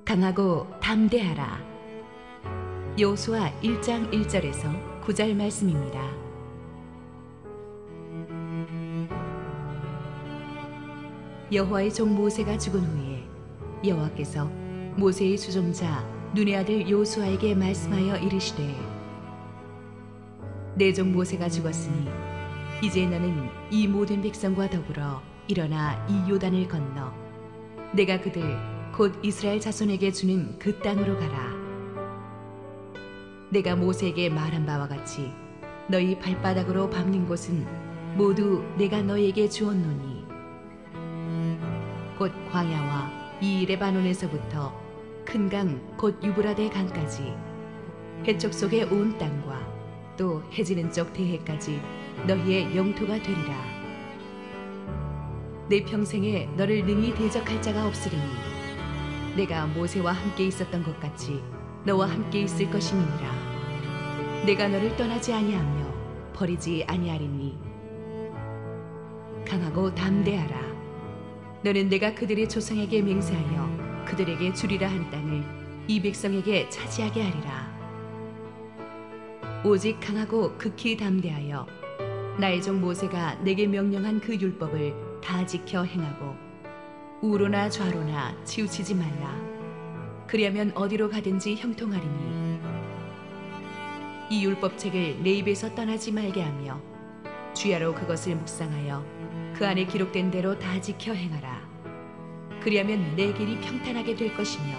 강하고 담대하라. 여호수아 1장 1절에서 9절 말씀입니다. 여호와의 종 모세가 죽은 후에 여호와께서 모세의 수종자 눈의 아들 여호수아에게 말씀하여 이르시되, 내 종 모세가 죽었으니 이제 너는 이 모든 백성과 더불어 일어나 이 요단을 건너 내가 그들 곧 이스라엘 자손에게 주는 그 땅으로 가라. 내가 모세에게 말한 바와 같이 너희 발바닥으로 밟는 곳은 모두 내가 너희에게 주었노니 곧 광야와 이 레바논에서부터 큰 강 곧 유브라데 강까지 해쪽 속의 온 땅과 또 해지는 쪽 대해까지 너희의 영토가 되리라. 내 평생에 너를 능히 대적할 자가 없으리니 내가 모세와 함께 있었던 것 같이 너와 함께 있을 것임이니라. 내가 너를 떠나지 아니하며 버리지 아니하리니 강하고 담대하라. 너는 내가 그들의 조상에게 맹세하여 그들에게 주리라 한 땅을 이 백성에게 차지하게 하리라. 오직 강하고 극히 담대하여 나의 종 모세가 내게 명령한 그 율법을 다 지켜 행하고 우로나 좌로나 치우치지 말라. 그리하면 어디로 가든지 형통하리니 이 율법책을 내 입에서 떠나지 말게 하며 주야로 그것을 묵상하여 그 안에 기록된 대로 다 지켜 행하라. 그리하면 내 길이 평탄하게 될 것이며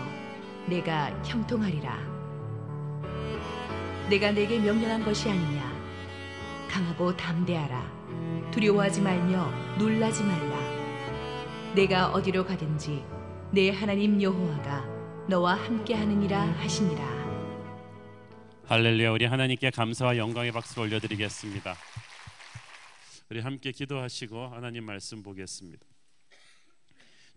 내가 형통하리라. 내가 내게 명령한 것이 아니냐. 강하고 담대하라. 두려워하지 말며 놀라지 말라. 내가 어디로 가든지 내 하나님 여호와가 너와 함께하느니라 하시니라. 할렐루야. 우리 하나님께 감사와 영광의 박수를 올려드리겠습니다. 우리 함께 기도하시고 하나님 말씀 보겠습니다.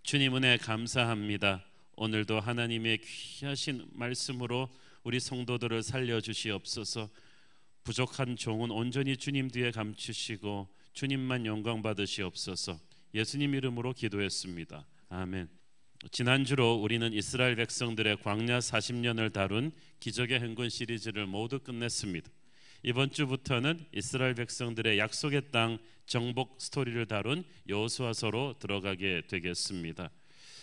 주님 은혜 감사합니다. 오늘도 하나님의 귀하신 말씀으로 우리 성도들을 살려주시옵소서. 부족한 종은 온전히 주님 뒤에 감추시고 주님만 영광 받으시옵소서. 예수님 이름으로 기도했습니다. 아멘. 지난주로 우리는 이스라엘 백성들의 광야 40년을 다룬 기적의 행군 시리즈를 모두 끝냈습니다. 이번 주부터는 이스라엘 백성들의 약속의 땅 정복 스토리를 다룬 여호수아서로 들어가게 되겠습니다.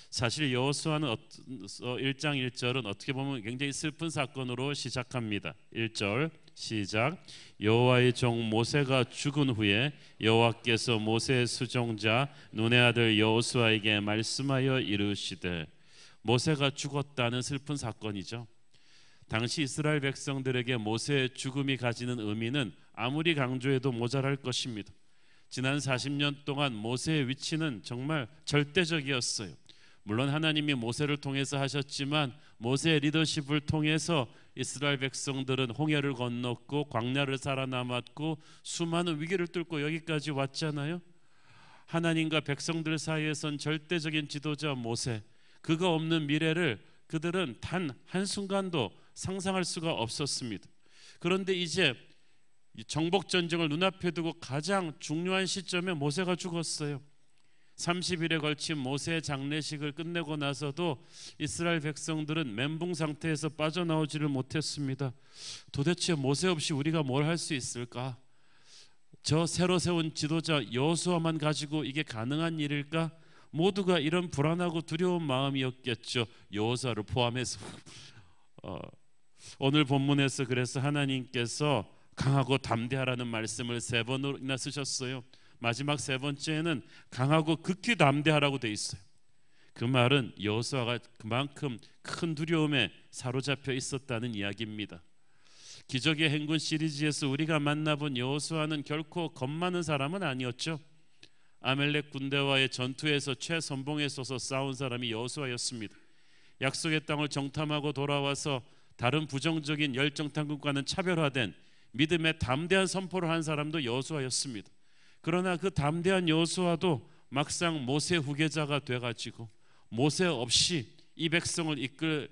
사실 여호수아는 1장 1절은 어떻게 보면 굉장히 슬픈 사건으로 시작합니다. 1절 시작. 여호와의 종 모세가 죽은 후에 여호와께서 모세의 수종자 눈의 아들 여호수아에게 말씀하여 이르시되, 모세가 죽었다는 슬픈 사건이죠. 당시 이스라엘 백성들에게 모세의 죽음이 가지는 의미는 아무리 강조해도 모자랄 것입니다. 지난 40년 동안 모세의 위치는 정말 절대적이었어요. 물론 하나님이 모세를 통해서 하셨지만 모세의 리더십을 통해서 이스라엘 백성들은 홍해를 건넜고 광야를 살아남았고 수많은 위기를 뚫고 여기까지 왔잖아요. 하나님과 백성들 사이에선 절대적인 지도자 모세, 그가 없는 미래를 그들은 단 한순간도 상상할 수가 없었습니다. 그런데 이제 정복전쟁을 눈앞에 두고 가장 중요한 시점에 모세가 죽었어요. 30일에 걸친 모세의 장례식을 끝내고 나서도 이스라엘 백성들은 멘붕 상태에서 빠져나오지를 못했습니다. 도대체 모세 없이 우리가 뭘 할 수 있을까? 저 새로 세운 지도자 여호수아만 가지고 이게 가능한 일일까? 모두가 이런 불안하고 두려운 마음이었겠죠. 여호수아를 포함해서. 오늘 본문에서 그래서 하나님께서 강하고 담대하라는 말씀을 3번이나 쓰셨어요. 마지막 3번째에는 강하고 극히 담대하라고 돼 있어요. 그 말은 여호수아가 그만큼 큰 두려움에 사로잡혀 있었다는 이야기입니다. 기적의 행군 시리즈에서 우리가 만나본 여호수아는 결코 겁 많은 사람은 아니었죠. 아멜렉 군대와의 전투에서 최선봉에 서서 싸운 사람이 여호수아였습니다. 약속의 땅을 정탐하고 돌아와서 다른 부정적인 열정탐꾼과는 차별화된 믿음의 담대한 선포를 한 사람도 여호수아였습니다. 그러나 그 담대한 여호수아도 막상 모세 후계자가 돼가지고 모세 없이 이 백성을 이끌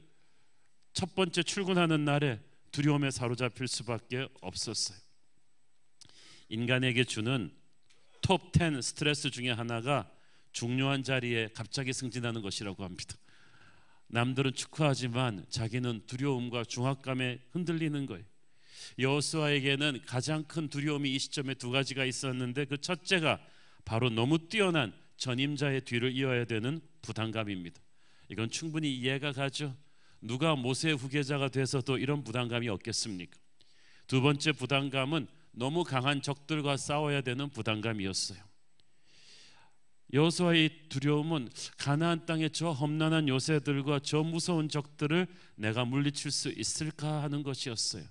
첫 번째 출근하는 날에 두려움에 사로잡힐 수밖에 없었어요. 인간에게 주는 톱 10 스트레스 중에 하나가 중요한 자리에 갑자기 승진하는 것이라고 합니다. 남들은 축하하지만 자기는 두려움과 중압감에 흔들리는 거예요. 여호수아에게는 가장 큰 두려움이 이 시점에 두 가지가 있었는데, 그 첫째가 바로 너무 뛰어난 전임자의 뒤를 이어야 되는 부담감입니다. 이건 충분히 이해가 가죠. 누가 모세의 후계자가 돼서도 이런 부담감이 없겠습니까? 두 번째 부담감은 너무 강한 적들과 싸워야 되는 부담감이었어요. 여호수아의 두려움은 가나안 땅의 저 험난한 요새들과 저 무서운 적들을 내가 물리칠 수 있을까 하는 것이었어요.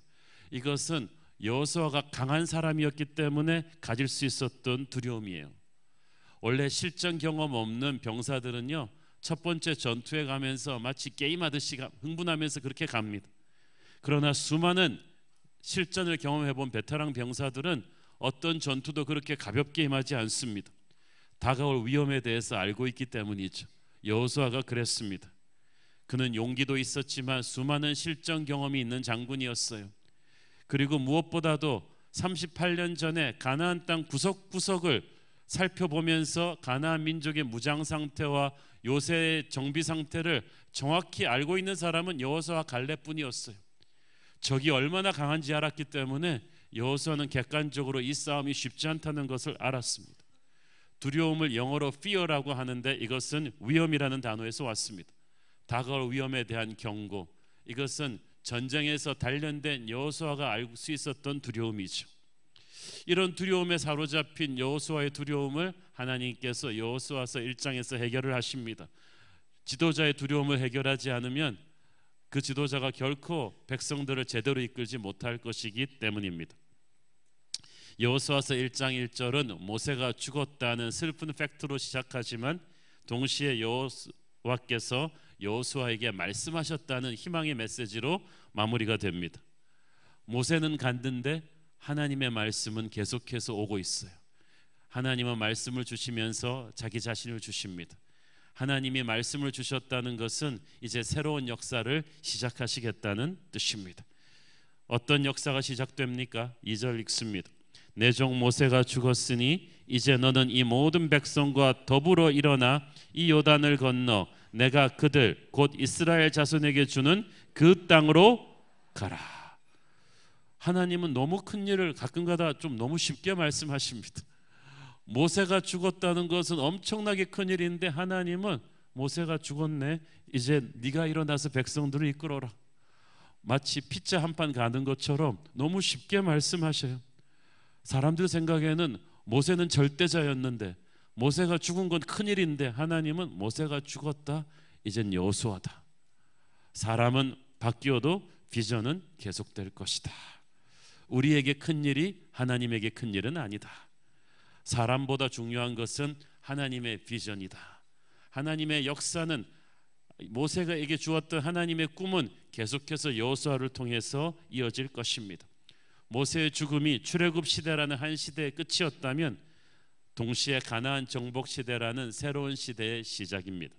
이것은 여호수아가 강한 사람이었기 때문에 가질 수 있었던 두려움이에요. 원래 실전 경험 없는 병사들은요, 첫 번째 전투에 가면서 마치 게임하듯이 흥분하면서 그렇게 갑니다. 그러나 수많은 실전을 경험해 본 베테랑 병사들은 어떤 전투도 그렇게 가볍게 임하지 않습니다. 다가올 위험에 대해서 알고 있기 때문이죠. 여호수아가 그랬습니다. 그는 용기도 있었지만 수많은 실전 경험이 있는 장군이었어요. 그리고 무엇보다도 38년 전에 가나안 땅 구석구석을 살펴보면서 가나안 민족의 무장 상태와 요새의 정비 상태를 정확히 알고 있는 사람은 여호수아와 갈렙뿐이었어요. 적이 얼마나 강한지 알았기 때문에 여호수아는 객관적으로 이 싸움이 쉽지 않다는 것을 알았습니다. 두려움을 영어로 fear라고 하는데 이것은 위험이라는 단어에서 왔습니다. 다가올 위험에 대한 경고, 이것은 전쟁에서 단련된 여호수아가 알 수 있었던 두려움이죠. 이런 두려움에 사로잡힌 여호수아의 두려움을 하나님께서 여호수아서 1장에서 해결을 하십니다. 지도자의 두려움을 해결하지 않으면 그 지도자가 결코 백성들을 제대로 이끌지 못할 것이기 때문입니다. 여호수아서 1장 1절은 모세가 죽었다는 슬픈 팩트로 시작하지만 동시에 여호와께서 여호수아에게 말씀하셨다는 희망의 메시지로 마무리가 됩니다. 모세는 갔는데 하나님의 말씀은 계속해서 오고 있어요. 하나님은 말씀을 주시면서 자기 자신을 주십니다. 하나님이 말씀을 주셨다는 것은 이제 새로운 역사를 시작하시겠다는 뜻입니다. 어떤 역사가 시작됩니까? 2절 읽습니다. 내 종 모세가 죽었으니 이제 너는 이 모든 백성과 더불어 일어나 이 요단을 건너 내가 그들 곧 이스라엘 자손에게 주는 그 땅으로 가라. 하나님은 너무 큰 일을 가끔가다 좀 너무 쉽게 말씀하십니다. 모세가 죽었다는 것은 엄청나게 큰 일인데 하나님은 모세가 죽었네, 이제 네가 일어나서 백성들을 이끌어라. 마치 피자 한 판 가는 것처럼 너무 쉽게 말씀하셔요. 사람들 생각에는 모세는 절대자였는데, 모세가 죽은 건 큰일인데 하나님은 모세가 죽었다, 이젠 여호수아다. 사람은 바뀌어도 비전은 계속될 것이다. 우리에게 큰일이 하나님에게 큰일은 아니다. 사람보다 중요한 것은 하나님의 비전이다. 하나님의 역사는, 모세가에게 주었던 하나님의 꿈은 계속해서 여호수아를 통해서 이어질 것입니다. 모세의 죽음이 출애굽 시대라는 한 시대의 끝이었다면 동시에 가나안 정복 시대라는 새로운 시대의 시작입니다.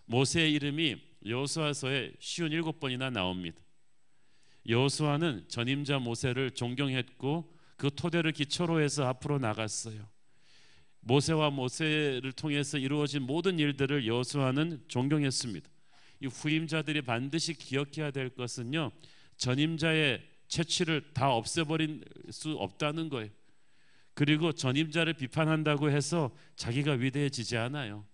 모세의 이름이 여호수아서에 57번이나 나옵니다. 여호수아는 전임자 모세를 존경했고 그 토대를 기초로 해서 앞으로 나갔어요. 모세와 모세를 통해서 이루어진 모든 일들을 여호수아는 존경했습니다. 이 후임자들이 반드시 기억해야 될 것은요, 전임자의 채취를 다 없애버릴 수 없다는 거예요. 그리고 전임자를 비판한다고 해서 자기가 위대해지지 않아요.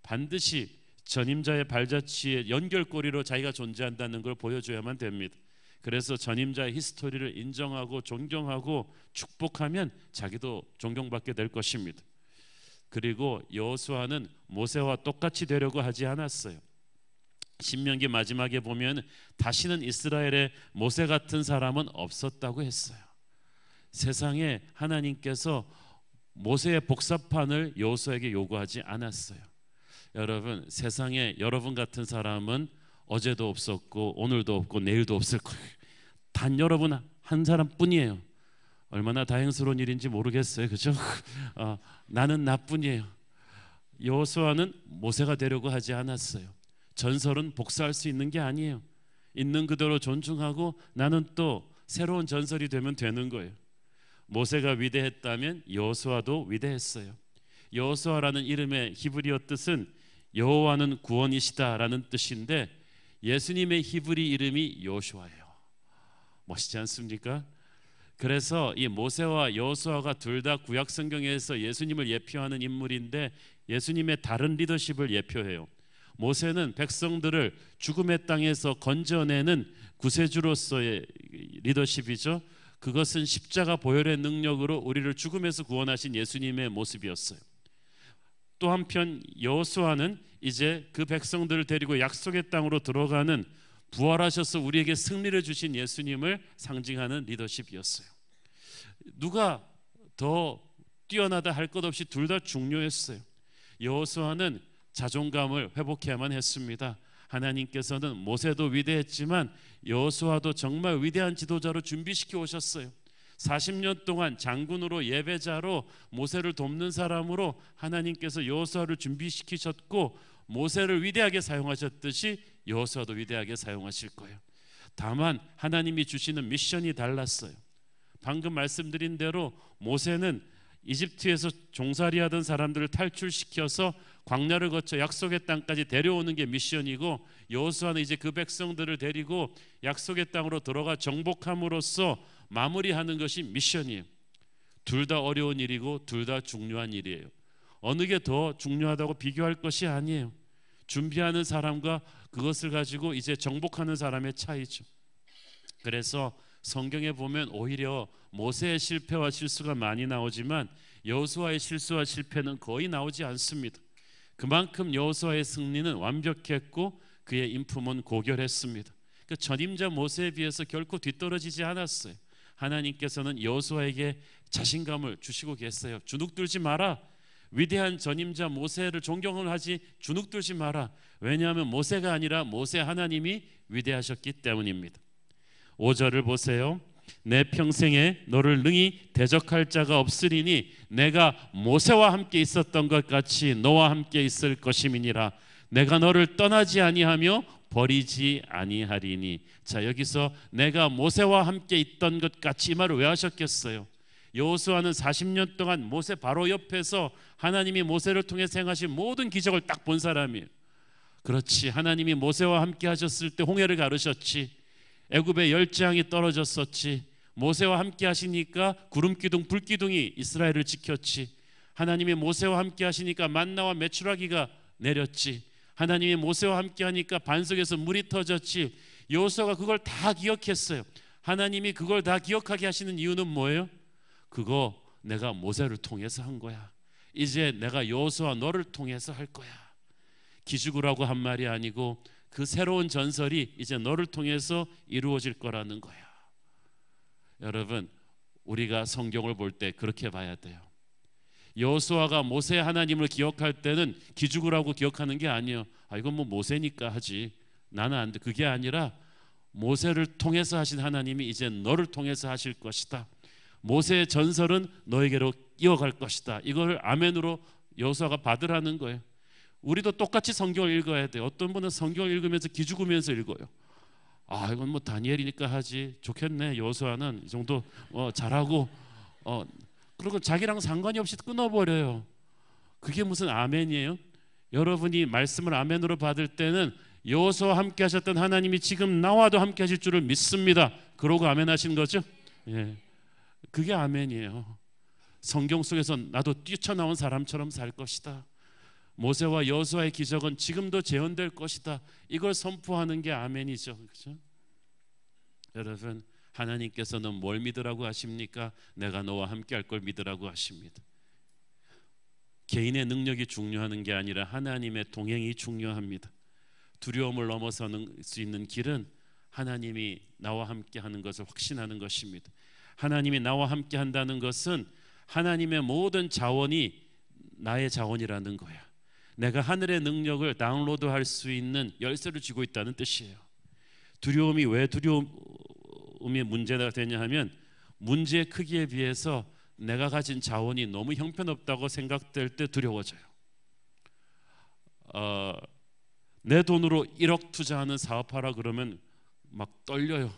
반드시 전임자의 발자취의 연결고리로 자기가 존재한다는 걸 보여줘야만 됩니다. 그래서 전임자의 히스토리를 인정하고 존경하고 축복하면 자기도 존경받게 될 것입니다. 그리고 여호수아는 모세와 똑같이 되려고 하지 않았어요. 신명기 마지막에 보면 다시는 이스라엘에 모세 같은 사람은 없었다고 했어요. 세상에 하나님께서 모세의 복사판을 여호수아에게 요구하지 않았어요. 여러분, 세상에 여러분 같은 사람은 어제도 없었고 오늘도 없고 내일도 없을 거예요. 단 여러분 한 사람뿐이에요. 얼마나 다행스러운 일인지 모르겠어요, 그죠? 나는 나뿐이에요. 여호수아는 모세가 되려고 하지 않았어요. 전설은 복사할 수 있는 게 아니에요. 있는 그대로 존중하고 나는 또 새로운 전설이 되면 되는 거예요. 모세가 위대했다면 여호수아도 위대했어요. 여호수아라는 이름의 히브리어 뜻은 여호와는 구원이시다라는 뜻인데 예수님의 히브리 이름이 여호수아예요. 멋있지 않습니까? 그래서 이 모세와 여호수아가 둘 다 구약 성경에서 예수님을 예표하는 인물인데 예수님의 다른 리더십을 예표해요. 모세는 백성들을 죽음의 땅에서 건져내는 구세주로서의 리더십이죠. 그것은 십자가 보혈의 능력으로 우리를 죽음에서 구원하신 예수님의 모습이었어요. 또 한편 여호수아는 이제 그 백성들을 데리고 약속의 땅으로 들어가는 부활하셔서 우리에게 승리를 주신 예수님을 상징하는 리더십이었어요. 누가 더 뛰어나다 할 것 없이 둘 다 중요했어요. 여호수아는 자존감을 회복해야만 했습니다. 하나님께서는 모세도 위대했지만 여호수아도 정말 위대한 지도자로 준비시켜 오셨어요. 40년 동안 장군으로 예배자로 모세를 돕는 사람으로 하나님께서 여호수아를 준비시키셨고 모세를 위대하게 사용하셨듯이 여호수아도 위대하게 사용하실 거예요. 다만 하나님이 주시는 미션이 달랐어요. 방금 말씀드린 대로 모세는 이집트에서 종살이하던 사람들을 탈출시켜서 광야를 거쳐 약속의 땅까지 데려오는 게 미션이고 여호수아는 이제 그 백성들을 데리고 약속의 땅으로 들어가 정복함으로써 마무리하는 것이 미션이에요. 둘 다 어려운 일이고 둘 다 중요한 일이에요. 어느 게 더 중요하다고 비교할 것이 아니에요. 준비하는 사람과 그것을 가지고 이제 정복하는 사람의 차이죠. 그래서 성경에 보면 오히려 모세의 실패와 실수가 많이 나오지만 여호수아의 실수와 실패는 거의 나오지 않습니다. 그만큼 여호수아의 승리는 완벽했고 그의 인품은 고결했습니다. 그 전임자 모세에 비해서 결코 뒤떨어지지 않았어요. 하나님께서는 여호수아에게 자신감을 주시고 계세요. 주눅들지 마라. 위대한 전임자 모세를 존경을 하지 주눅들지 마라. 왜냐하면 모세가 아니라 모세 하나님이 위대하셨기 때문입니다. 5절을 보세요. 내 평생에 너를 능히 대적할 자가 없으리니 내가 모세와 함께 있었던 것 같이 너와 함께 있을 것임이니라. 내가 너를 떠나지 아니하며 버리지 아니하리니. 자, 여기서 내가 모세와 함께 있던 것 같이 이 말을 왜 하셨겠어요? 여호수아는 40년 동안 모세 바로 옆에서 하나님이 모세를 통해 행하신 모든 기적을 딱 본 사람이에요. 그렇지, 하나님이 모세와 함께 하셨을 때 홍해를 가르셨지, 애굽의 열재앙이 떨어졌었지, 모세와 함께 하시니까 구름기둥 불기둥이 이스라엘을 지켰지, 하나님이 모세와 함께 하시니까 만나와 메추라기가 내렸지, 하나님이 모세와 함께 하니까 반석에서 물이 터졌지. 여호수아가 그걸 다 기억했어요. 하나님이 그걸 다 기억하게 하시는 이유는 뭐예요? 그거 내가 모세를 통해서 한 거야. 이제 내가 여호수아 너를 통해서 할 거야. 기죽으라고 한 말이 아니고 그 새로운 전설이 이제 너를 통해서 이루어질 거라는 거야. 여러분, 우리가 성경을 볼 때 그렇게 봐야 돼요. 여호수아가 모세 하나님을 기억할 때는 기죽으라고 기억하는 게 아니에요. 아, 이건 뭐 모세니까 하지, 나는 안 돼. 그게 아니라 모세를 통해서 하신 하나님이 이제 너를 통해서 하실 것이다. 모세의 전설은 너에게로 이어갈 것이다. 이걸 아멘으로 여호수아가 받으라는 거예요. 우리도 똑같이 성경을 읽어야 돼요. 어떤 분은 성경을 읽으면서 기죽으면서 읽어요. 아, 이건 뭐 다니엘이니까 하지, 좋겠네, 여호수아는 이 정도 잘하고 그리고 자기랑 상관이 없이 끊어버려요. 그게 무슨 아멘이에요? 여러분이 말씀을 아멘으로 받을 때는 여호수아와 함께 하셨던 하나님이 지금 나와도 함께 하실 줄을 믿습니다. 그러고 아멘 하신 거죠? 예, 그게 아멘이에요. 성경 속에서 나도 뛰쳐나온 사람처럼 살 것이다. 모세와 여호수아의 기적은 지금도 재현될 것이다. 이걸 선포하는 게 아멘이죠. 그렇죠? 여러분, 하나님께서는 뭘 믿으라고 하십니까? 내가 너와 함께 할 걸 믿으라고 하십니다. 개인의 능력이 중요한 게 아니라 하나님의 동행이 중요합니다. 두려움을 넘어서는 수 있는 길은 하나님이 나와 함께 하는 것을 확신하는 것입니다. 하나님이 나와 함께 한다는 것은 하나님의 모든 자원이 나의 자원이라는 거야. 내가 하늘의 능력을 다운로드할 수 있는 열쇠를 쥐고 있다는 뜻이에요. 두려움이 왜 두려움이 문제가 되냐 하면 문제의 크기에 비해서 내가 가진 자원이 너무 형편없다고 생각될 때 두려워져요. 내 돈으로 1억 투자하는 사업하라 그러면 막 떨려요.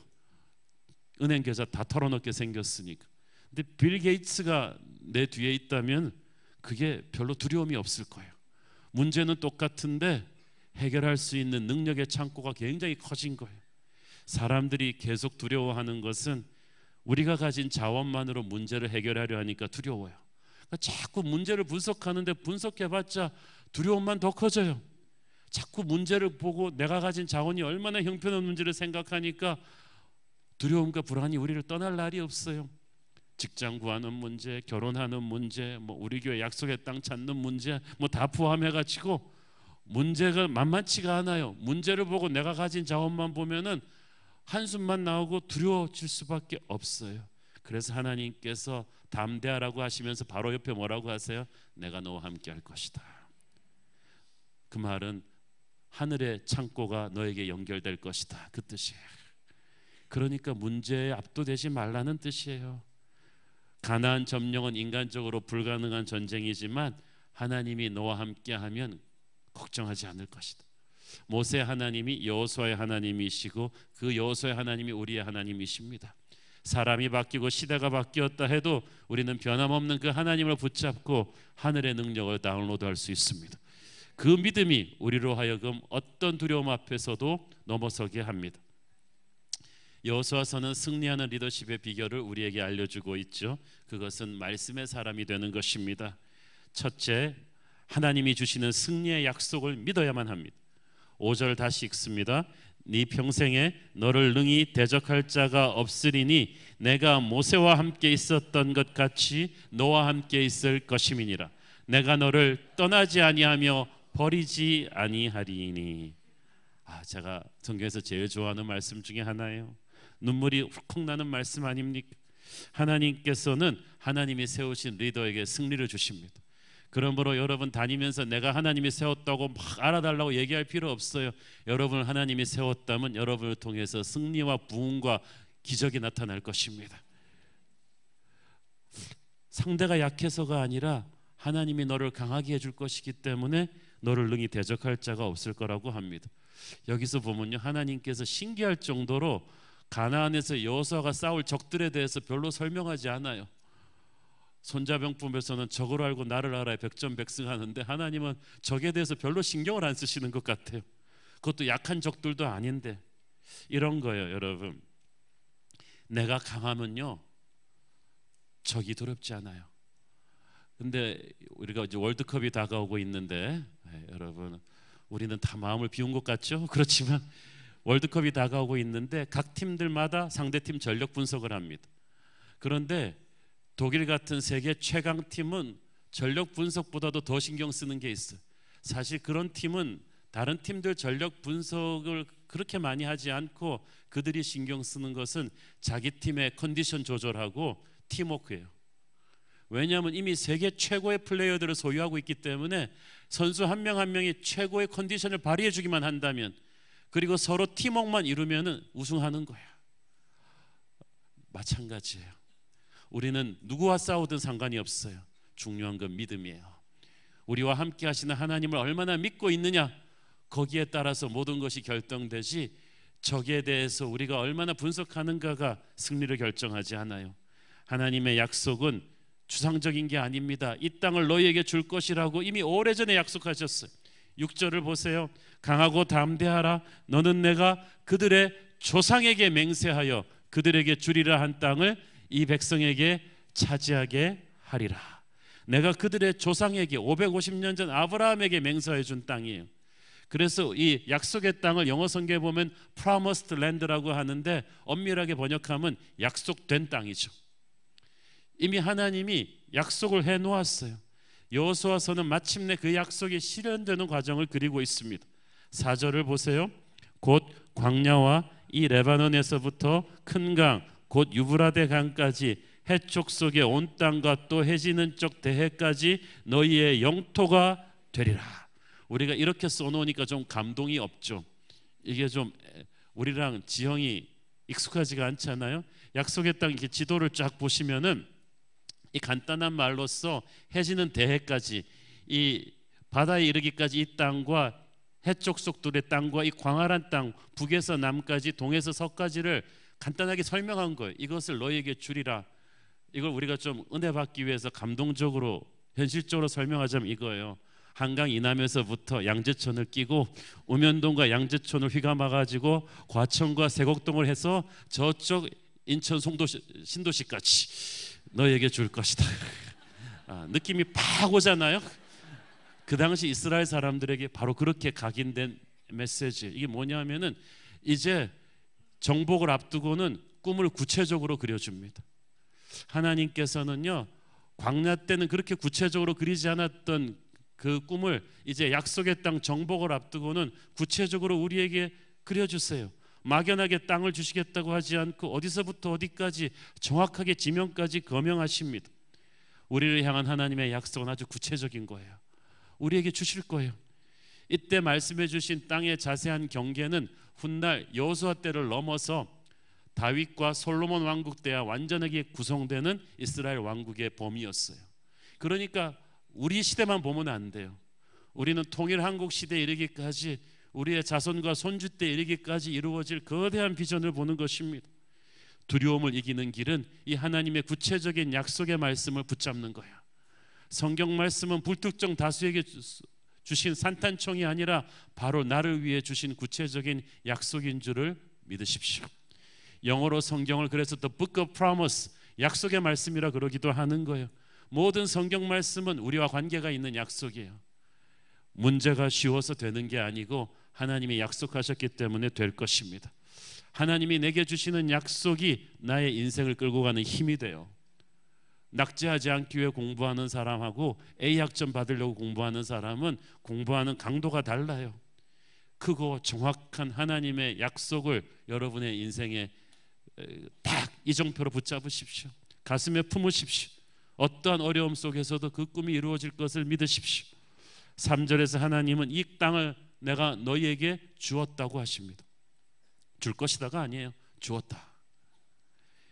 은행 계좌 다 털어넣게 생겼으니까. 근데 빌 게이츠가 내 뒤에 있다면 그게 별로 두려움이 없을 거예요. 문제는 똑같은데 해결할 수 있는 능력의 창고가 굉장히 커진 거예요. 사람들이 계속 두려워하는 것은 우리가 가진 자원만으로 문제를 해결하려 하니까 두려워요. 그러니까 자꾸 문제를 분석하는데 분석해봤자 두려움만 더 커져요. 자꾸 문제를 보고 내가 가진 자원이 얼마나 형편없는지를 생각하니까 두려움과 불안이 우리를 떠날 날이 없어요. 직장 구하는 문제, 결혼하는 문제, 뭐 우리 교회 약속의 땅 찾는 문제, 뭐 다 포함해가지고 문제가 만만치가 않아요. 문제를 보고 내가 가진 자원만 보면은 한숨만 나오고 두려워질 수밖에 없어요. 그래서 하나님께서 담대하라고 하시면서 바로 옆에 뭐라고 하세요? 내가 너와 함께 할 것이다. 그 말은 하늘의 창고가 너에게 연결될 것이다, 그 뜻이에요. 그러니까 문제에 압도되지 말라는 뜻이에요. 가나안 점령은 인간적으로 불가능한 전쟁이지만 하나님이 너와 함께하면 걱정하지 않을 것이다. 모세 하나님이 여호수아의 하나님이시고 그 여호수아의 하나님이 우리의 하나님이십니다. 사람이 바뀌고 시대가 바뀌었다 해도 우리는 변함없는 그 하나님을 붙잡고 하늘의 능력을 다운로드할 수 있습니다. 그 믿음이 우리로 하여금 어떤 두려움 앞에서도 넘어서게 합니다. 여호수아서는 승리하는 리더십의 비결을 우리에게 알려주고 있죠. 그것은 말씀의 사람이 되는 것입니다. 첫째, 하나님이 주시는 승리의 약속을 믿어야만 합니다. 5절 다시 읽습니다. 네 평생에 너를 능히 대적할 자가 없으리니 내가 모세와 함께 있었던 것 같이 너와 함께 있을 것임이니라. 내가 너를 떠나지 아니하며 버리지 아니하리니. 제가 성경에서 제일 좋아하는 말씀 중에 하나예요. 눈물이 훌컥 나는 말씀 아닙니까? 하나님께서는 하나님이 세우신 리더에게 승리를 주십니다. 그러므로 여러분 다니면서 내가 하나님이 세웠다고 막 알아달라고 얘기할 필요 없어요. 여러분을 하나님이 세웠다면 여러분을 통해서 승리와 부흥과 기적이 나타날 것입니다. 상대가 약해서가 아니라 하나님이 너를 강하게 해줄 것이기 때문에 너를 능히 대적할 자가 없을 거라고 합니다. 여기서 보면요, 하나님께서 신기할 정도로 가나안에서 여호수아가 싸울 적들에 대해서 별로 설명하지 않아요. 손자병법에서는 적을 알고 나를 알아야 백전백승하는데 하나님은 적에 대해서 별로 신경을 안 쓰시는 것 같아요. 그것도 약한 적들도 아닌데. 이런 거예요, 여러분. 내가 강하면요 적이 두렵지 않아요. 근데 우리가 이제 월드컵이 다가오고 있는데 여러분 우리는 다 마음을 비운 것 같죠? 그렇지만 월드컵이 다가오고 있는데 각 팀들마다 상대팀 전력 분석을 합니다. 그런데 독일 같은 세계 최강팀은 전력 분석보다도 더 신경 쓰는 게 있어요. 사실 그런 팀은 다른 팀들 전력 분석을 그렇게 많이 하지 않고 그들이 신경 쓰는 것은 자기 팀의 컨디션 조절하고 팀워크예요. 왜냐하면 이미 세계 최고의 플레이어들을 소유하고 있기 때문에 선수 한 명 한 명이 최고의 컨디션을 발휘해 주기만 한다면, 그리고 서로 팀워크만 이루면 우승하는 거야. 마찬가지예요. 우리는 누구와 싸우든 상관이 없어요. 중요한 건 믿음이에요. 우리와 함께 하시는 하나님을 얼마나 믿고 있느냐, 거기에 따라서 모든 것이 결정되지 적에 대해서 우리가 얼마나 분석하는가가 승리를 결정하지 않아요. 하나님의 약속은 추상적인 게 아닙니다. 이 땅을 너희에게 줄 것이라고 이미 오래전에 약속하셨어요. 6절을 보세요. 강하고 담대하라. 너는 내가 그들의 조상에게 맹세하여 그들에게 주리라 한 땅을 이 백성에게 차지하게 하리라. 내가 그들의 조상에게 550년 전 아브라함에게 맹세해 준 땅이에요. 그래서 이 약속의 땅을 영어 성경에 보면 promised land라고 하는데 엄밀하게 번역하면 약속된 땅이죠. 이미 하나님이 약속을 해 놓았어요. 여호수아서는 마침내 그 약속이 실현되는 과정을 그리고 있습니다. 4절을 보세요. 곧 광야와 이 레바논에서부터 큰 강 곧 유브라데 강까지 해쪽 속의 온 땅과 또 해지는 쪽 대해까지 너희의 영토가 되리라. 우리가 이렇게 써놓으니까 좀 감동이 없죠. 이게 좀 우리랑 지형이 익숙하지가 않잖아요. 약속의 땅 이렇게 지도를 쫙 보시면은 이 간단한 말로써 해지는 대해까지, 이 바다에 이르기까지 이 땅과 해쪽 속들의 땅과 이 광활한 땅, 북에서 남까지 동에서 서까지를 간단하게 설명한 거예요. 이것을 너희에게 주리라. 이걸 우리가 좀 은혜 받기 위해서 감동적으로 현실적으로 설명하자면 이거예요. 한강 이남에서부터 양재천을 끼고 우면동과 양재천을 휘감아가지고 과천과 세곡동을 해서 저쪽 인천 송도시 신도시까지 너에게 줄 것이다. 느낌이 팍 오잖아요. 그 당시 이스라엘 사람들에게 바로 그렇게 각인된 메시지. 이게 뭐냐면은 이제 정복을 앞두고는 꿈을 구체적으로 그려줍니다. 하나님께서는요, 광야 때는 그렇게 구체적으로 그리지 않았던 그 꿈을 이제 약속의 땅 정복을 앞두고는 구체적으로 우리에게 그려주세요. 막연하게 땅을 주시겠다고 하지 않고 어디서부터 어디까지 정확하게 지명까지 거명하십니다. 우리를 향한 하나님의 약속은 아주 구체적인 거예요. 우리에게 주실 거예요. 이때 말씀해 주신 땅의 자세한 경계는 훗날 여호수아 때를 넘어서 다윗과 솔로몬 왕국 때야 완전하게 구성되는 이스라엘 왕국의 범위였어요. 그러니까 우리 시대만 보면 안 돼요. 우리는 통일 한국 시대에 이르기까지, 우리의 자손과 손주 때 이르기까지 이루어질 거대한 비전을 보는 것입니다. 두려움을 이기는 길은 이 하나님의 구체적인 약속의 말씀을 붙잡는 거예요. 성경 말씀은 불특정 다수에게 주신 산탄총이 아니라 바로 나를 위해 주신 구체적인 약속인 줄을 믿으십시오. 영어로 성경을 그래서 The Book of Promise, 약속의 말씀이라 그러기도 하는 거예요. 모든 성경 말씀은 우리와 관계가 있는 약속이에요. 문제가 쉬워서 되는 게 아니고 하나님이 약속하셨기 때문에 될 것입니다. 하나님이 내게 주시는 약속이 나의 인생을 끌고 가는 힘이 돼요. 낙제하지 않기 위해 공부하는 사람하고 A학점 받으려고 공부하는 사람은 공부하는 강도가 달라요. 크고 정확한 하나님의 약속을 여러분의 인생에 딱 이정표로 붙잡으십시오. 가슴에 품으십시오. 어떠한 어려움 속에서도 그 꿈이 이루어질 것을 믿으십시오. 3절에서 하나님은 이 땅을 내가 너희에게 주었다고 하십니다. 줄 것이다가 아니에요. 주었다.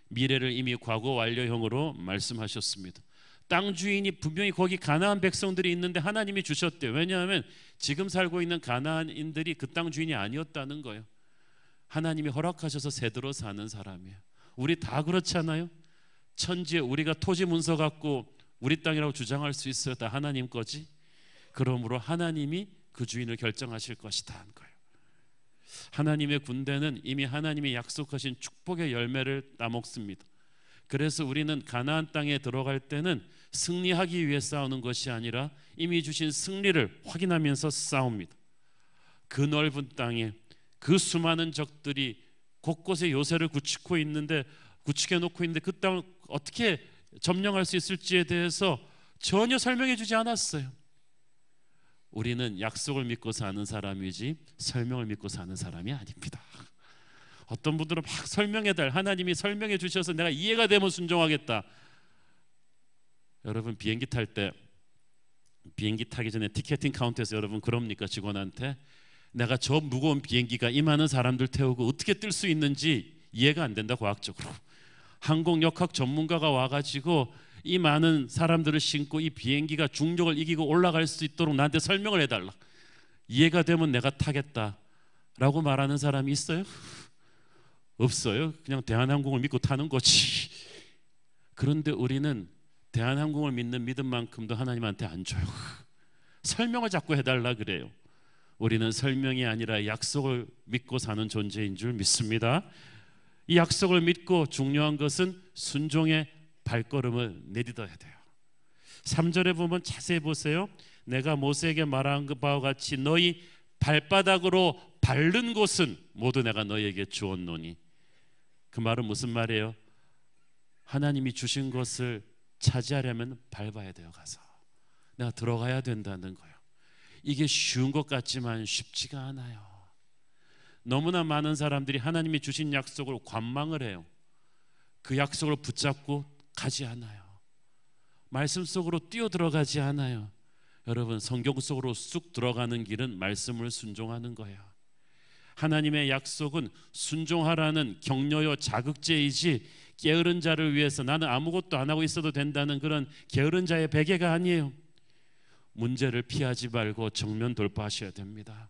미래를 이미 과거 완료형으로 말씀하셨습니다. 땅 주인이 분명히 거기 가나안 백성들이 있는데 하나님이 주셨대요. 왜냐하면 지금 살고 있는 가나안인들이 그 땅 주인이 아니었다는 거예요. 하나님이 허락하셔서 세대로 사는 사람이에요. 우리 다 그렇잖아요. 천지에 우리가 토지 문서 갖고 우리 땅이라고 주장할 수 있어요. 다 하나님 거지. 그러므로 하나님이 그 주인을 결정하실 것이다 하는 거예요. 하나님의 군대는 이미 하나님이 약속하신 축복의 열매를 따먹습니다. 그래서 우리는 가나안 땅에 들어갈 때는 승리하기 위해 싸우는 것이 아니라 이미 주신 승리를 확인하면서 싸웁니다. 그 넓은 땅에 그 수많은 적들이 곳곳에 요새를 구축해 놓고 있는데 그 땅을 어떻게 점령할 수 있을지에 대해서 전혀 설명해 주지 않았어요. 우리는 약속을 믿고 사는 사람이지 설명을 믿고 사는 사람이 아닙니다. 어떤 분들은 막 설명해달, 하나님이 설명해 주셔서 내가 이해가 되면 순종하겠다. 여러분 비행기 탈 때, 비행기 타기 전에 티켓팅 카운터에서 여러분 그럽니까? 직원한테 내가 저 무거운 비행기가 이 많은 사람들 태우고 어떻게 뜰 수 있는지 이해가 안 된다. 과학적으로 항공역학 전문가가 와가지고 이 많은 사람들을 싣고 이 비행기가 중력을 이기고 올라갈 수 있도록 나한테 설명을 해달라. 이해가 되면 내가 타겠다라고 말하는 사람이 있어요? 없어요. 그냥 대한항공을 믿고 타는 거지. 그런데 우리는 대한항공을 믿는 믿음만큼도 하나님한테 안 줘요. 설명을 자꾸 해달라 그래요. 우리는 설명이 아니라 약속을 믿고 사는 존재인 줄 믿습니다. 이 약속을 믿고 중요한 것은 순종의 발걸음을 내딛어야 돼요. 3절에 보면 자세히 보세요. 내가 모세에게 말한 바와 같이 너희 발바닥으로 밟는 곳은 모두 내가 너희에게 주었노니. 그 말은 무슨 말이에요? 하나님이 주신 것을 차지하려면 밟아야 돼요. 가서 내가 들어가야 된다는 거예요. 이게 쉬운 것 같지만 쉽지가 않아요. 너무나 많은 사람들이 하나님이 주신 약속을 관망을 해요. 그 약속을 붙잡고 가지 않아요. 말씀 속으로 뛰어 들어가지 않아요. 여러분 성경 속으로 쑥 들어가는 길은 말씀을 순종하는 거예요. 하나님의 약속은 순종하라는 격려요 자극제이지 게으른 자를 위해서 나는 아무것도 안 하고 있어도 된다는 그런 게으른 자의 베개가 아니에요. 문제를 피하지 말고 정면 돌파하셔야 됩니다.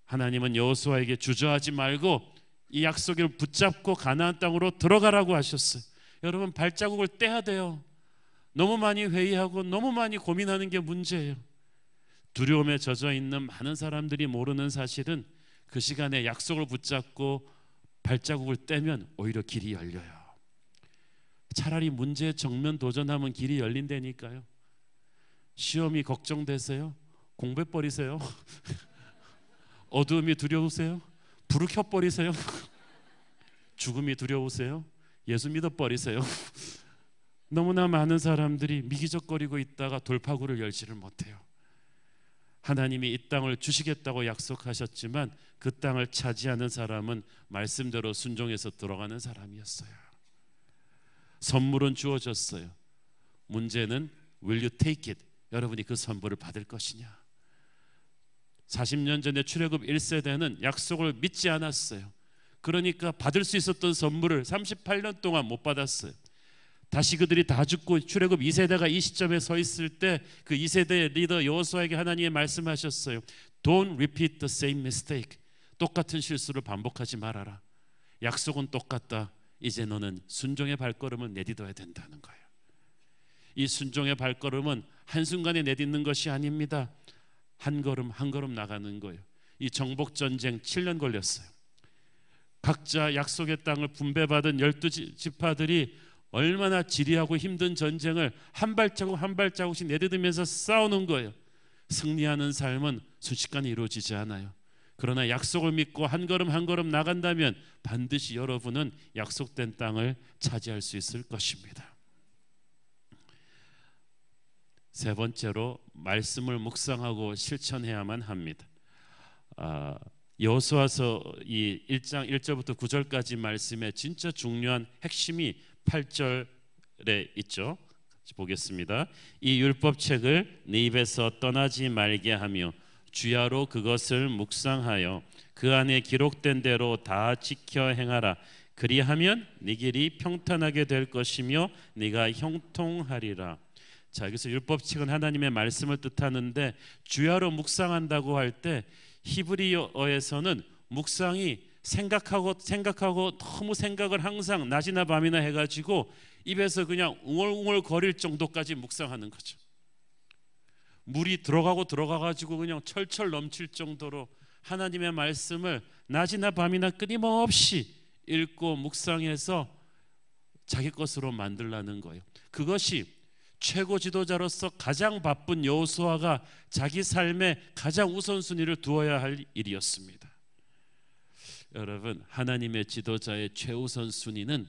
하나님은 여호수아에게 주저하지 말고 이 약속을 붙잡고 가나안 땅으로 들어가라고 하셨어요. 여러분 발자국을 떼야 돼요. 너무 많이 회의하고 너무 많이 고민하는 게 문제예요. 두려움에 젖어 있는 많은 사람들이 모르는 사실은 그 시간에 약속을 붙잡고 발자국을 떼면 오히려 길이 열려요. 차라리 문제에 정면 도전하면 길이 열린다니까요. 시험이 걱정되세요? 공부해버리세요. 어두움이 두려우세요? 불을 켜버리세요. 죽음이 두려우세요? 예수 믿어버리세요. 너무나 많은 사람들이 미기적거리고 있다가 돌파구를 열지를 못해요. 하나님이 이 땅을 주시겠다고 약속하셨지만 그 땅을 차지하는 사람은 말씀대로 순종해서 들어가는 사람이었어요. 선물은 주어졌어요. 문제는 will you take it? 여러분이 그 선물을 받을 것이냐. 40년 전에 출애굽 1세대는 약속을 믿지 않았어요. 그러니까 받을 수 있었던 선물을 38년 동안 못 받았어요. 다시 그들이 다 죽고 출애굽 2세대가 이 시점에 서 있을 때 그 2세대 리더 여호수아에게 하나님이 말씀하셨어요. Don't repeat the same mistake. 똑같은 실수를 반복하지 말아라. 약속은 똑같다. 이제 너는 순종의 발걸음을 내딛어야 된다는 거예요. 이 순종의 발걸음은 한순간에 내딛는 것이 아닙니다. 한 걸음 한 걸음 나가는 거예요. 이 정복전쟁 7년 걸렸어요. 각자 약속의 땅을 분배받은 12지파들이 얼마나 지리하고 힘든 전쟁을 한 발자국 한 발자국씩 내딛으면서 싸우는 거예요. 승리하는 삶은 순식간에 이루어지지 않아요. 그러나 약속을 믿고 한 걸음 한 걸음 나간다면 반드시 여러분은 약속된 땅을 차지할 수 있을 것입니다. 세 번째로 말씀을 묵상하고 실천해야만 합니다. 여호수아서 이 1장 1절부터 9절까지 말씀에 진짜 중요한 핵심이 8절에 있죠. 보겠습니다. 이 율법책을 네 입에서 떠나지 말게 하며 주야로 그것을 묵상하여 그 안에 기록된 대로 다 지켜 행하라. 그리하면 네 길이 평탄하게 될 것이며 네가 형통하리라. 자, 여기서 율법책은 하나님의 말씀을 뜻하는데 주야로 묵상한다고 할 때 히브리어에서는 묵상이 생각하고 너무 생각을 항상 낮이나 밤이나 해가지고 입에서 그냥 웅얼웅얼 거릴 정도까지 묵상하는 거죠. 물이 들어가가지고 그냥 철철 넘칠 정도로 하나님의 말씀을 낮이나 밤이나 끊임없이 읽고 묵상해서 자기 것으로 만들라는 거예요. 그것이 최고 지도자로서 가장 바쁜 여호수아가 자기 삶에 가장 우선순위를 두어야 할 일이었습니다. 여러분, 하나님의 지도자의 최우선 순위는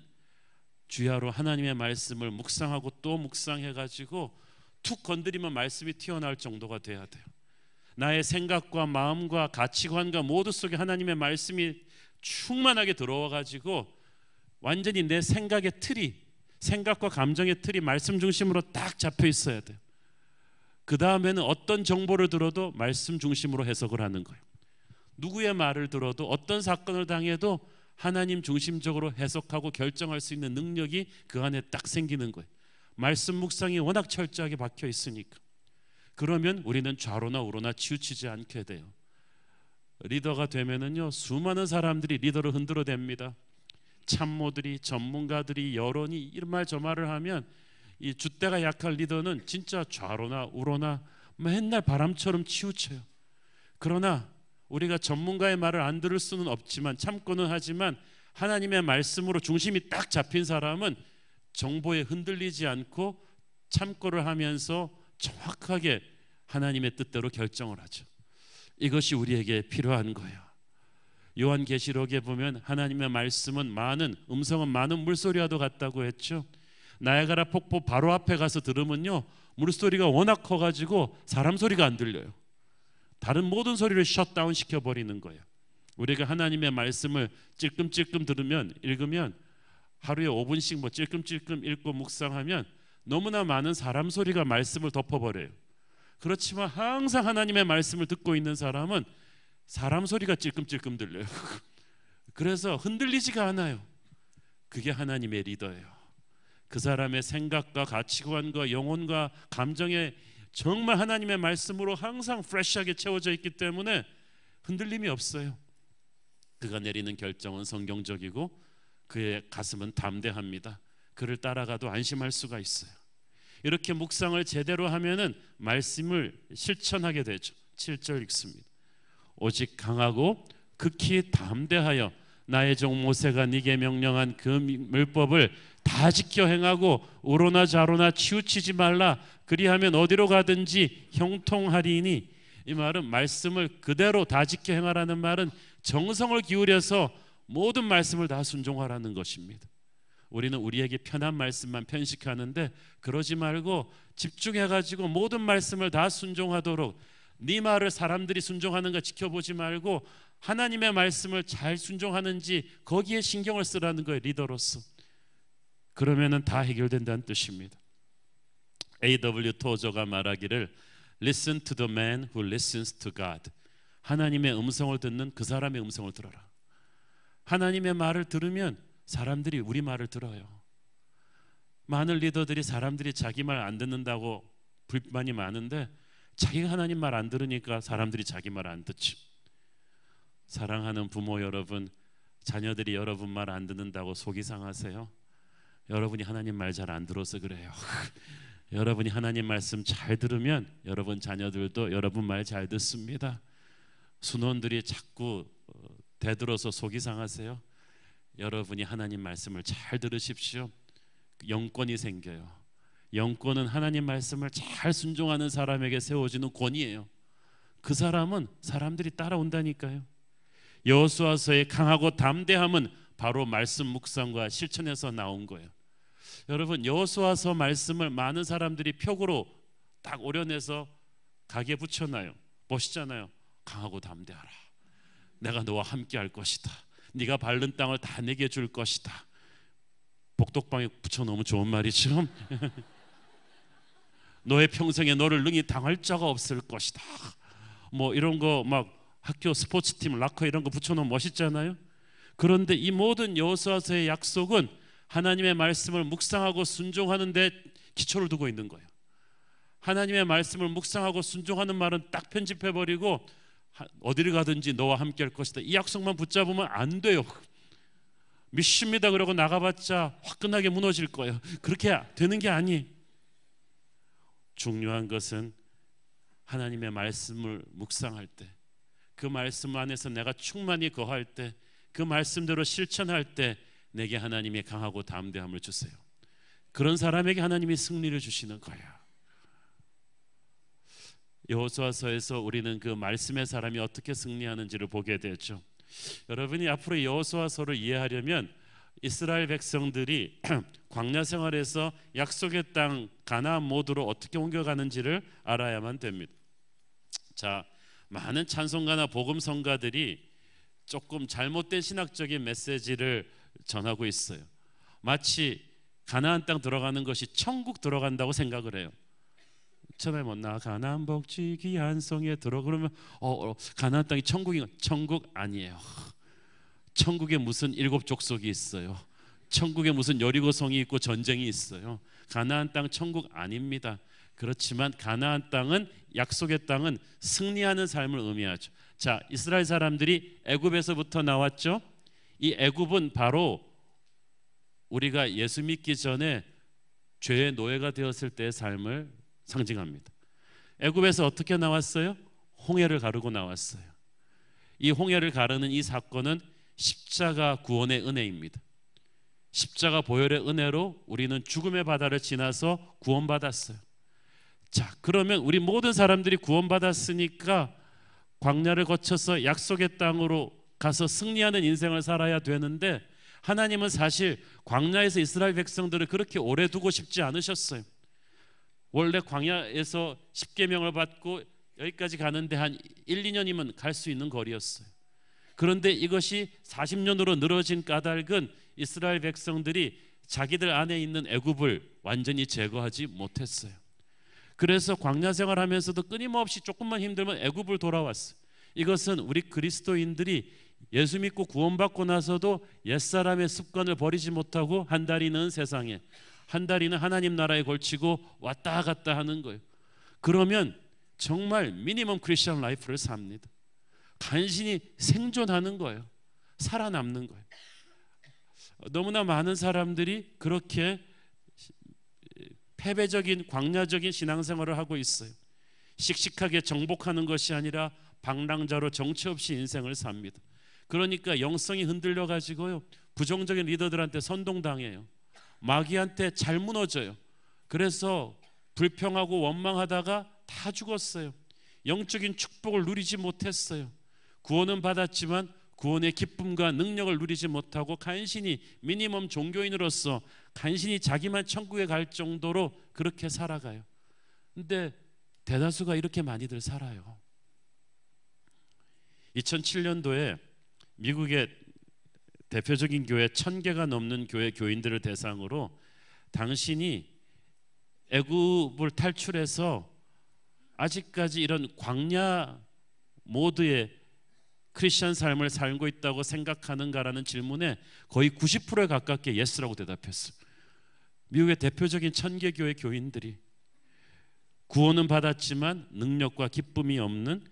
주야로 하나님의 말씀을 묵상하고 또 묵상해가지고 툭 건드리면 말씀이 튀어나올 정도가 돼야 돼요. 나의 생각과 마음과 가치관과 모두 속에 하나님의 말씀이 충만하게 들어와가지고 완전히 내 생각의 틀이, 생각과 감정의 틀이 말씀 중심으로 딱 잡혀 있어야 돼요. 그 다음에는 어떤 정보를 들어도 말씀 중심으로 해석을 하는 거예요. 누구의 말을 들어도 어떤 사건을 당해도 하나님 중심적으로 해석하고 결정할 수 있는 능력이 그 안에 딱 생기는 거예요. 말씀 묵상이 워낙 철저하게 박혀 있으니까. 그러면 우리는 좌로나 우로나 치우치지 않게 돼요. 리더가 되면은요, 수많은 사람들이 리더를 흔들어댑니다. 참모들이, 전문가들이, 여론이 이런 말 저 말을 하면 이 줏대가 약한 리더는 진짜 좌로나 우로나 맨날 바람처럼 치우쳐요. 그러나 우리가 전문가의 말을 안 들을 수는 없지만 참고는 하지만 하나님의 말씀으로 중심이 딱 잡힌 사람은 정보에 흔들리지 않고 참고를 하면서 정확하게 하나님의 뜻대로 결정을 하죠. 이것이 우리에게 필요한 거예요. 요한계시록에 보면 하나님의 말씀은 많은, 음성은 많은 물소리와도 같다고 했죠. 나야가라 폭포 바로 앞에 가서 들으면요, 물소리가 워낙 커가지고 사람 소리가 안 들려요. 다른 모든 소리를 셧다운 시켜버리는 거예요. 우리가 하나님의 말씀을 찔끔찔끔 들으면, 읽으면 하루에 5분씩 뭐 찔끔찔끔 읽고 묵상하면 너무나 많은 사람 소리가 말씀을 덮어버려요. 그렇지만 항상 하나님의 말씀을 듣고 있는 사람은 사람 소리가 찔끔찔끔 들려요. 그래서 흔들리지가 않아요. 그게 하나님의 리더예요. 그 사람의 생각과 가치관과 영혼과 감정에 정말 하나님의 말씀으로 항상 프레시하게 채워져 있기 때문에 흔들림이 없어요. 그가 내리는 결정은 성경적이고 그의 가슴은 담대합니다. 그를 따라가도 안심할 수가 있어요. 이렇게 묵상을 제대로 하면은 말씀을 실천하게 되죠. 7절 읽습니다. 오직 강하고 극히 담대하여 나의 종 모세가 네게 명령한 그 율법을 다 지켜 행하고 우로나 좌로나 치우치지 말라. 그리하면 어디로 가든지 형통하리니. 이 말은 말씀을 그대로 다 지켜 행하라는 말은 정성을 기울여서 모든 말씀을 다 순종하라는 것입니다. 우리는 우리에게 편한 말씀만 편식하는데 그러지 말고 집중해가지고 모든 말씀을 다 순종하도록, 네 말을 사람들이 순종하는 거 지켜보지 말고 하나님의 말씀을 잘 순종하는지 거기에 신경을 쓰라는 거예요, 리더로서. 그러면은 다 해결된다는 뜻입니다. A.W. 토저가 말하기를 Listen to the man who listens to God. 하나님의 음성을 듣는 그 사람의 음성을 들어라. 하나님의 말을 들으면 사람들이 우리 말을 들어요. 많은 리더들이 사람들이 자기 말 안 듣는다고 불만이 많은데 자기가 하나님 말 안 들으니까 사람들이 자기 말 안 듣지. 사랑하는 부모 여러분, 자녀들이 여러분 말 안 듣는다고 속이 상하세요? 여러분이 하나님 말 잘 안 들어서 그래요. 여러분이 하나님 말씀 잘 들으면 여러분 자녀들도 여러분 말 잘 듣습니다. 순원들이 자꾸 대들어서 속이 상하세요? 여러분이 하나님 말씀을 잘 들으십시오. 영권이 생겨요. 영권은 하나님 말씀을 잘 순종하는 사람에게 세워지는 권위예요. 그 사람은 사람들이 따라온다니까요. 여호수아서의 강하고 담대함은 바로 말씀 묵상과 실천에서 나온 거예요. 여러분, 여호수아서 말씀을 많은 사람들이 표구로 딱 오려내서 가게 붙여놔요. 멋있잖아요. 강하고 담대하라. 내가 너와 함께 할 것이다. 네가 밟는 땅을 다 내게 줄 것이다. 복덕방에 붙여놓으면 좋은 말이죠. 너의 평생에 너를 능히 당할 자가 없을 것이다. 뭐 이런 거 막 학교 스포츠팀 락커 이런 거 붙여놓으면 멋있잖아요. 그런데 이 모든 여호수아서의 약속은 하나님의 말씀을 묵상하고 순종하는 데 기초를 두고 있는 거예요. 하나님의 말씀을 묵상하고 순종하는 말은 딱 편집해버리고 어디를 가든지 너와 함께 할 것이다, 이 약속만 붙잡으면 안 돼요. 믿습니다 그러고 나가봤자 화끈하게 무너질 거예요. 그렇게 되는 게 아니에요. 중요한 것은 하나님의 말씀을 묵상할 때, 그 말씀 안에서 내가 충만히 거할 때, 그 말씀대로 실천할 때 내게 하나님의 강하고 담대함을 주세요. 그런 사람에게 하나님이 승리를 주시는 거예요. 여호수아서에서 우리는 그 말씀의 사람이 어떻게 승리하는지를 보게 되죠. 여러분이 앞으로 여호수아서를 이해하려면 이스라엘 백성들이 광야 생활에서 약속의 땅 가나안 모두로 어떻게 옮겨가는지를 알아야만 됩니다. 자, 많은 찬송가나 복음성가들이 조금 잘못된 신학적인 메시지를 전하고 있어요. 마치 가나안 땅 들어가는 것이 천국 들어간다고 생각을 해요. 처음에 뭐 나 가나안 복지 귀한 성에 들어 그러면 가나안 땅이 천국인, 천국 아니에요. 천국에 무슨 일곱 족속이 있어요. 천국에 무슨 여리고 성이 있고 전쟁이 있어요. 가나안 땅 천국 아닙니다. 그렇지만 가나안 땅은, 약속의 땅은 승리하는 삶을 의미하죠. 자, 이스라엘 사람들이 애굽에서부터 나왔죠. 이 애굽은 바로 우리가 예수 믿기 전에 죄의 노예가 되었을 때의 삶을 상징합니다. 애굽에서 어떻게 나왔어요? 홍해를 가르고 나왔어요. 이 홍해를 가르는 이 사건은 십자가 구원의 은혜입니다. 십자가 보혈의 은혜로 우리는 죽음의 바다를 지나서 구원받았어요. 자, 그러면 우리 모든 사람들이 구원받았으니까 광야를 거쳐서 약속의 땅으로 가서 승리하는 인생을 살아야 되는데, 하나님은 사실 광야에서 이스라엘 백성들을 그렇게 오래 두고 싶지 않으셨어요. 원래 광야에서 십계명을 받고 여기까지 가는데 한 1, 2년이면 갈 수 있는 거리였어요. 그런데 이것이 40년으로 늘어진 까닭은 이스라엘 백성들이 자기들 안에 있는 애굽을 완전히 제거하지 못했어요. 그래서 광야 생활하면서도 끊임없이 조금만 힘들면 애굽을 돌아왔어요. 이것은 우리 그리스도인들이 예수 믿고 구원받고 나서도 옛사람의 습관을 버리지 못하고 한 다리는 세상에, 한 다리는 하나님 나라에 걸치고 왔다 갔다 하는 거예요. 그러면 정말 미니멈 크리스천 라이프를 삽니다. 간신히 생존하는 거예요. 살아남는 거예요. 너무나 많은 사람들이 그렇게 패배적인 광야적인 신앙생활을 하고 있어요. 씩씩하게 정복하는 것이 아니라 방랑자로 정체 없이 인생을 삽니다. 그러니까 영성이 흔들려 가지고요, 부정적인 리더들한테 선동당해요. 마귀한테 잘 무너져요. 그래서 불평하고 원망하다가 다 죽었어요. 영적인 축복을 누리지 못했어요. 구원은 받았지만 구원의 기쁨과 능력을 누리지 못하고 간신히 미니멈 종교인으로서 간신히 자기만 천국에 갈 정도로 그렇게 살아가요. 근데 대다수가 이렇게 많이들 살아요. 2007년도에 미국의 대표적인 교회 1000개가 넘는 교회 교인들을 대상으로 당신이 애굽을 탈출해서 아직까지 이런 광야 모드의 크리스천 삶을 살고 있다고 생각하는가라는 질문에 거의 90%에 가깝게 예스라고 대답했어요. 미국의 대표적인 1000개 교회 교인들이 구원은 받았지만 능력과 기쁨이 없는,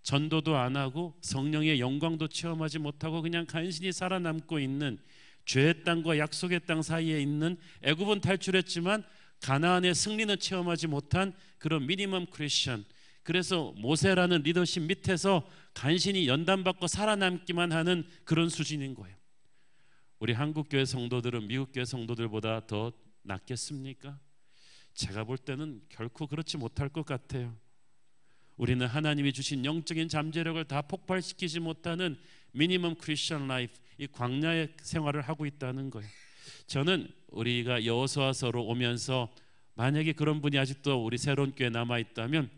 전도도 안 하고 성령의 영광도 체험하지 못하고 그냥 간신히 살아남고 있는, 죄의 땅과 약속의 땅 사이에 있는, 애굽은 탈출했지만 가나안의 승리는 체험하지 못한 그런 미니멈 크리스천, 그래서 모세라는 리더십 밑에서 간신히 연단받고 살아남기만 하는 그런 수준인 거예요. 우리 한국교회 성도들은 미국교회 성도들보다 더 낫겠습니까? 제가 볼 때는 결코 그렇지 못할 것 같아요. 우리는 하나님이 주신 영적인 잠재력을 다 폭발시키지 못하는 미니멈 크리스천 라이프, 이 광야의 생활을 하고 있다는 거예요. 저는 우리가 여호수아서로 오면서 만약에 그런 분이 아직도 우리 새로운 교회에 남아있다면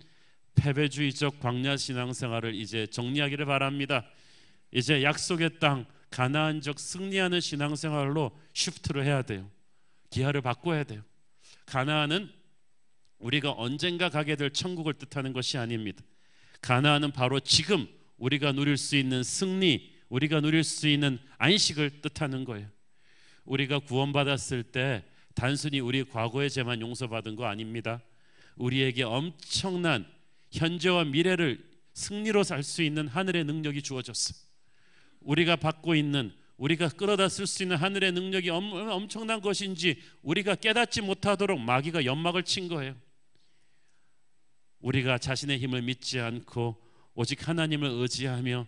패배주의적 광야 신앙생활을 이제 정리하기를 바랍니다. 이제 약속의 땅 가나안적 승리하는 신앙생활로 쉬프트를 해야 돼요. 기하를 바꿔야 돼요. 가나안은 우리가 언젠가 가게 될 천국을 뜻하는 것이 아닙니다. 가나안은 바로 지금 우리가 누릴 수 있는 승리, 우리가 누릴 수 있는 안식을 뜻하는 거예요. 우리가 구원받았을 때 단순히 우리 과거의 죄만 용서받은 거 아닙니다. 우리에게 엄청난 현재와 미래를 승리로 살 수 있는 하늘의 능력이 주어졌어요. 우리가 받고 있는, 우리가 끌어다 쓸 수 있는 하늘의 능력이 엄청난 것인지 우리가 깨닫지 못하도록 마귀가 연막을 친 거예요. 우리가 자신의 힘을 믿지 않고 오직 하나님을 의지하며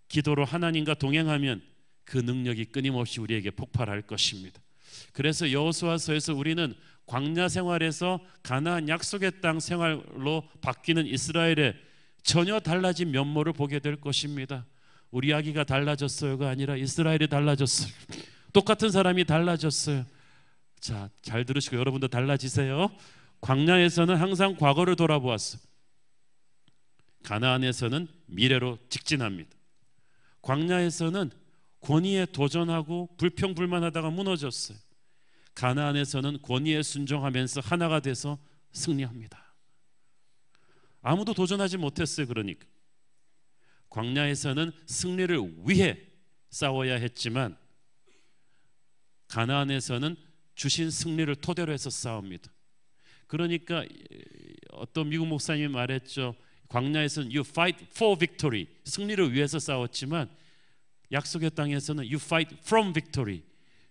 기도로 하나님과 동행하면 그 능력이 끊임없이 우리에게 폭발할 것입니다. 그래서 여호수아서에서 우리는 광야 생활에서 가나안 약속의 땅 생활로 바뀌는 이스라엘의 전혀 달라진 면모를 보게 될 것입니다. 우리 아기가 달라졌어요가 아니라 이스라엘이 달라졌어요. 똑같은 사람이 달라졌어요. 자, 잘 들으시고 여러분도 달라지세요. 광야에서는 항상 과거를 돌아보았어요. 가나안에서는 미래로 직진합니다. 광야에서는 권위에 도전하고 불평불만하다가 무너졌어요. 가나안에서는 권위에 순종하면서 하나가 돼서 승리합니다. 아무도 도전하지 못했어요. 그러니까 광야에서는 승리를 위해 싸워야 했지만 가나안에서는 주신 승리를 토대로 해서 싸웁니다. 그러니까 어떤 미국 목사님이 말했죠. 광야에서는 you fight for victory, 승리를 위해서 싸웠지만 약속의 땅에서는 you fight from victory,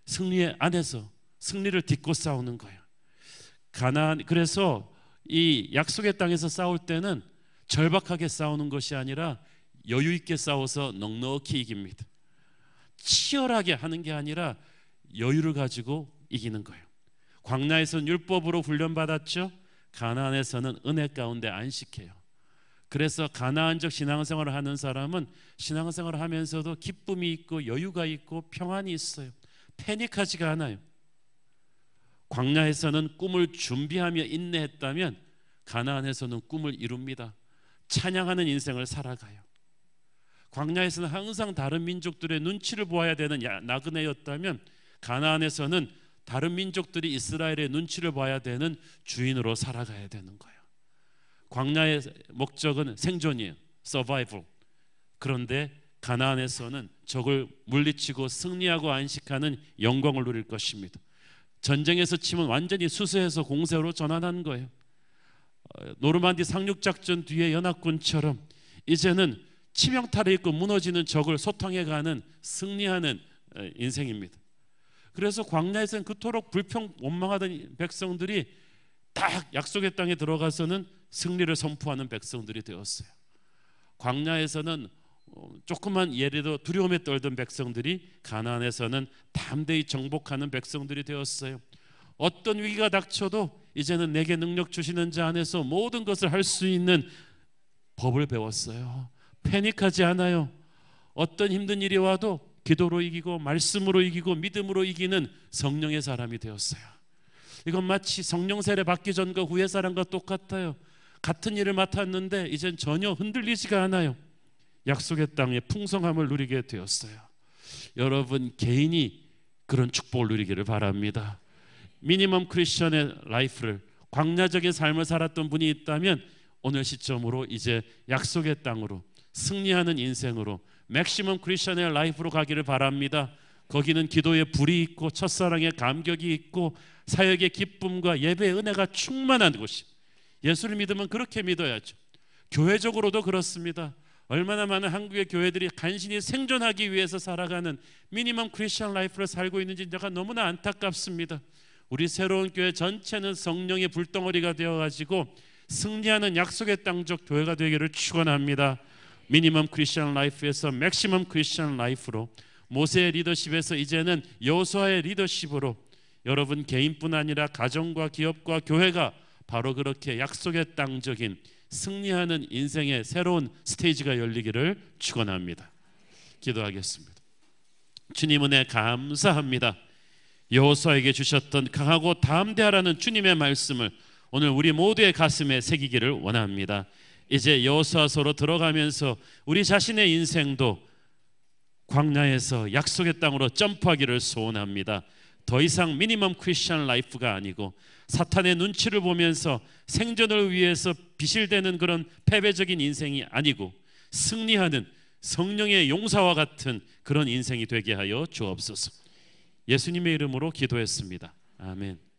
승리의 안에서 승리를 딛고 싸우는 거예요. 그래서 이 약속의 땅에서 싸울 때는 절박하게 싸우는 것이 아니라 여유 있게 싸워서 넉넉히 이깁니다. 치열하게 하는 게 아니라 여유를 가지고 이기는 거예요. 광야에서는 율법으로 훈련받았죠. 가나안에서는 은혜 가운데 안식해요. 그래서 가나안적 신앙생활을 하는 사람은 신앙생활을 하면서도 기쁨이 있고 여유가 있고 평안이 있어요. 패닉하지가 않아요. 광야에서는 꿈을 준비하며 인내했다면 가나안에서는 꿈을 이룹니다. 찬양하는 인생을 살아가요. 광야에서는 항상 다른 민족들의 눈치를 보아야 되는 나그네였다면 가나안에서는 다른 민족들이 이스라엘의 눈치를 봐야 되는 주인으로 살아가야 되는 거예요. 광야의 목적은 생존이에요. 서바이벌. 그런데 가나안에서는 적을 물리치고 승리하고 안식하는 영광을 누릴 것입니다. 전쟁에서 치면 완전히 수세에서 공세로 전환한 거예요. 노르만디 상륙작전 뒤에 연합군처럼 이제는 치명타를 입고 무너지는 적을 소탕해가는 승리하는 인생입니다. 그래서 광야에서는 그토록 불평 원망하던 백성들이 딱 약속의 땅에 들어가서는 승리를 선포하는 백성들이 되었어요. 광야에서는 조그만 예래도 두려움에 떨던 백성들이 가나안에서는 담대히 정복하는 백성들이 되었어요. 어떤 위기가 닥쳐도 이제는 내게 능력 주시는 자 안에서 모든 것을 할 수 있는 법을 배웠어요. 패닉하지 않아요. 어떤 힘든 일이 와도 기도로 이기고 말씀으로 이기고 믿음으로 이기는 성령의 사람이 되었어요. 이건 마치 성령 세례 받기 전과 후의 사람과 똑같아요. 같은 일을 맡았는데 이젠 전혀 흔들리지가 않아요. 약속의 땅의 풍성함을 누리게 되었어요. 여러분 개인이 그런 축복을 누리기를 바랍니다. 미니멈 크리스천의 라이프를, 광야적인 삶을 살았던 분이 있다면 오늘 시점으로 이제 약속의 땅으로, 승리하는 인생으로, 맥시멈 크리스천의 라이프로 가기를 바랍니다. 거기는 기도의 불이 있고 첫사랑의 감격이 있고 사역의 기쁨과 예배의 은혜가 충만한 곳이, 예수를 믿으면 그렇게 믿어야죠. 교회적으로도 그렇습니다. 얼마나 많은 한국의 교회들이 간신히 생존하기 위해서 살아가는 미니멈 크리스천 라이프를 살고 있는지 제가 너무나 안타깝습니다. 우리 새로운 교회 전체는 성령의 불덩어리가 되어가지고 승리하는 약속의 땅적 교회가 되기를 축원합니다. 미니멈 크리스천 라이프에서 맥시멈 크리스천 라이프로, 모세의 리더십에서 이제는 여호수아의 리더십으로 여러분 개인뿐 아니라 가정과 기업과 교회가 바로 그렇게 약속의 땅적인 승리하는 인생의 새로운 스테이지가 열리기를 축원합니다. 기도하겠습니다. 주님 은혜 감사합니다. 여호수아에게 주셨던 강하고 담대하라는 주님의 말씀을 오늘 우리 모두의 가슴에 새기기를 원합니다. 이제 여호수아서로 들어가면서 우리 자신의 인생도 광야에서 약속의 땅으로 점프하기를 소원합니다. 더 이상 미니멈 크리스천 라이프가 아니고 사탄의 눈치를 보면서 생존을 위해서 비실대는 그런 패배적인 인생이 아니고 승리하는 성령의 용사와 같은 그런 인생이 되게 하여 주옵소서. 예수님의 이름으로 기도했습니다. 아멘.